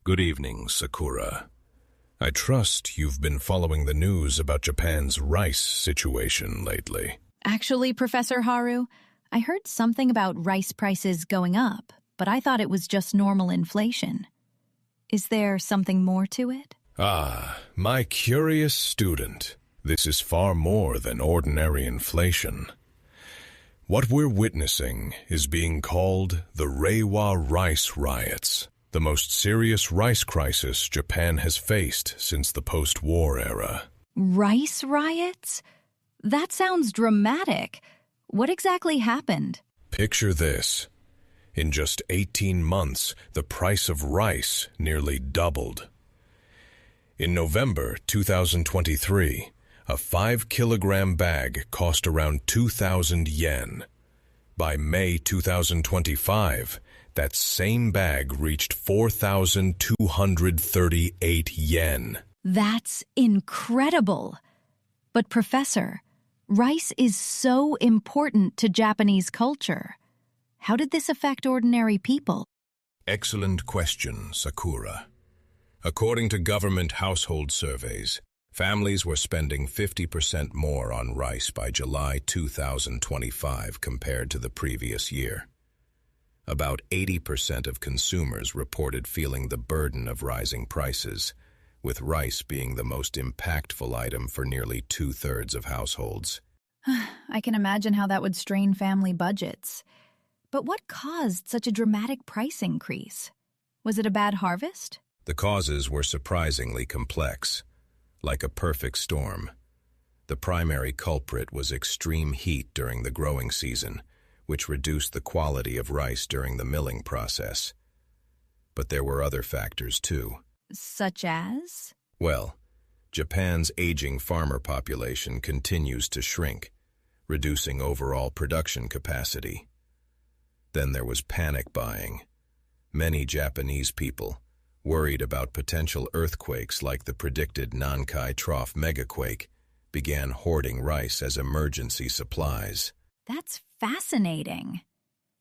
Good evening, Sakura. I trust you've been following the news about Japan's rice situation lately. Actually, Professor Haru, I heard something about rice prices going up, but I thought it was just normal inflation. Is there something more to it? Ah, my curious student. This is far more than ordinary inflation. What we're witnessing is being called the Reiwa Rice Riots, the most serious rice crisis Japan has faced since the post-war era. Rice riots? That sounds dramatic. What exactly happened? Picture this. In just 18 months, the price of rice nearly doubled. In November 2023, a 5-kilogram bag cost around 2,000 yen. By May 2025, that same bag reached 4,238 yen. That's incredible. But Professor, rice is so important to Japanese culture. How did this affect ordinary people? Excellent question, Sakura. According to government household surveys, families were spending 50% more on rice by July 2025 compared to the previous year. About 80% of consumers reported feeling the burden of rising prices, with rice being the most impactful item for nearly 2/3 of households. I can imagine how that would strain family budgets. But what caused such a dramatic price increase? Was it a bad harvest? The causes were surprisingly complex. Like a perfect storm. The primary culprit was extreme heat during the growing season, which reduced the quality of rice during the milling process. But there were other factors too. Such as? Well, Japan's aging farmer population continues to shrink, reducing overall production capacity. Then there was panic buying. Many Japanese people, worried about potential earthquakes like the predicted Nankai Trough megaquake, began hoarding rice as emergency supplies. That's fascinating.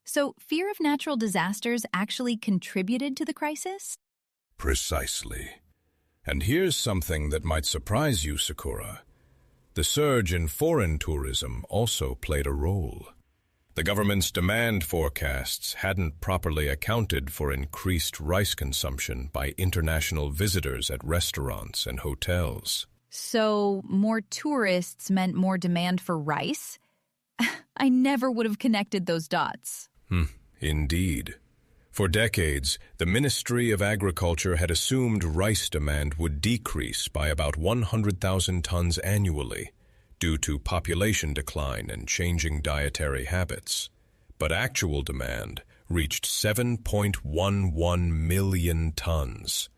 So, fear of natural disasters actually contributed to the crisis? Precisely. And here's something that might surprise you, Sakura. The surge in foreign tourism also played a role. The government's demand forecasts hadn't properly accounted for increased rice consumption by international visitors at restaurants and hotels. So, more tourists meant more demand for rice? I never would have connected those dots. Indeed. For decades, the Ministry of Agriculture had assumed rice demand would decrease by about 100,000 tons annually, due to population decline and changing dietary habits. But actual demand reached 7.11 million tons,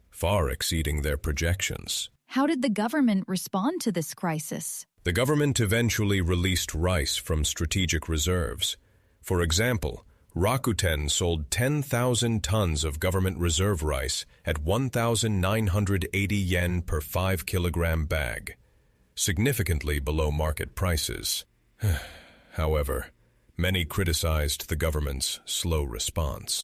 far exceeding their projections. How did the government respond to this crisis? The government eventually released rice from strategic reserves. For example, Rakuten sold 10,000 tons of government reserve rice at 1,980 yen per 5-kilogram bag, significantly below market prices. However, many criticized the government's slow response.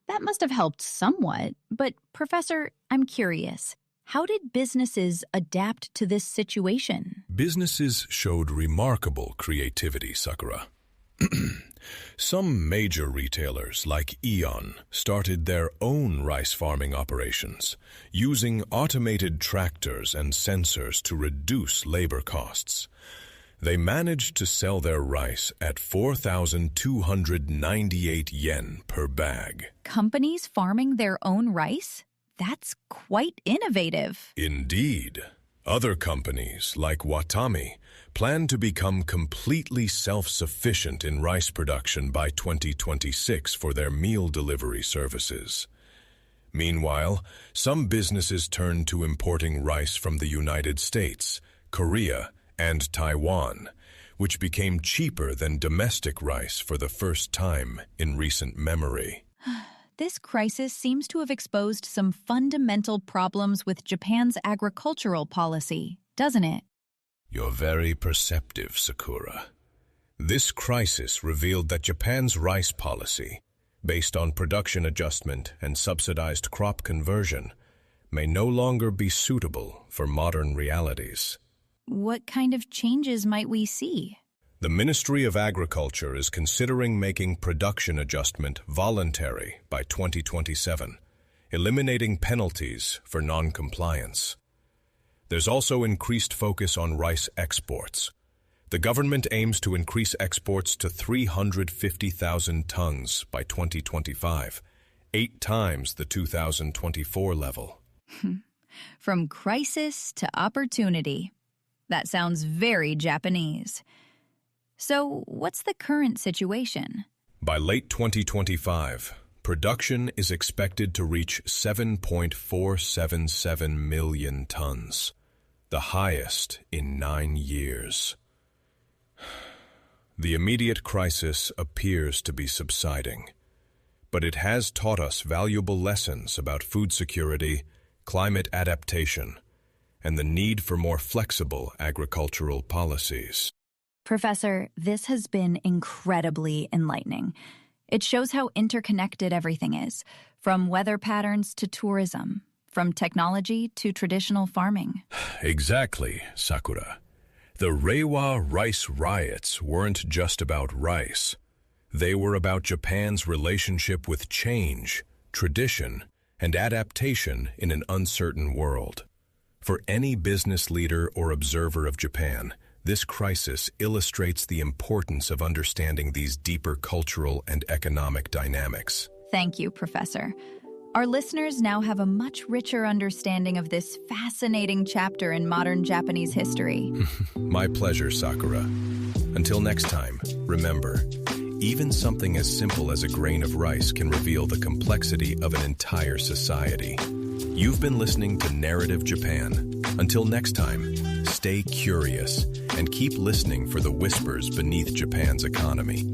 That must have helped somewhat, but Professor, I'm curious. How did businesses adapt to this situation? Businesses showed remarkable creativity, Sakura. Some major retailers, like Aeon, started their own rice farming operations, using automated tractors and sensors to reduce labor costs. They managed to sell their rice at 4,298 yen per bag. Companies farming their own rice? That's quite innovative. Indeed. Other companies, like Watami, plan to become completely self-sufficient in rice production by 2026 for their meal delivery services. Meanwhile, some businesses turned to importing rice from the United States, Korea, and Taiwan, which became cheaper than domestic rice for the first time in recent memory. This crisis seems to have exposed some fundamental problems with Japan's agricultural policy, doesn't it? You're very perceptive, Sakura. This crisis revealed that Japan's rice policy, based on production adjustment and subsidized crop conversion, may no longer be suitable for modern realities. What kind of changes might we see? The Ministry of Agriculture is considering making production adjustment voluntary by 2027, eliminating penalties for non-compliance. There's also increased focus on rice exports. The government aims to increase exports to 350,000 tons by 2025, 8 times the 2024 level. From crisis to opportunity. That sounds very Japanese. So, what's the current situation? By late 2025, production is expected to reach 7.477 million tons, the highest in 9 years. The immediate crisis appears to be subsiding, but it has taught us valuable lessons about food security, climate adaptation, and the need for more flexible agricultural policies. Professor, this has been incredibly enlightening. It shows how interconnected everything is, from weather patterns to tourism, from technology to traditional farming. Exactly, Sakura. The Reiwa Rice riots weren't just about rice. They were about Japan's relationship with change, tradition, and adaptation in an uncertain world. For any business leader or observer of Japan, this crisis illustrates the importance of understanding these deeper cultural and economic dynamics. Thank you, Professor. Our listeners now have a much richer understanding of this fascinating chapter in modern Japanese history. My pleasure, Sakura. Until next time, remember, even something as simple as a grain of rice can reveal the complexity of an entire society. You've been listening to Narrative Japan. Until next time, stay curious and keep listening for the whispers beneath Japan's economy.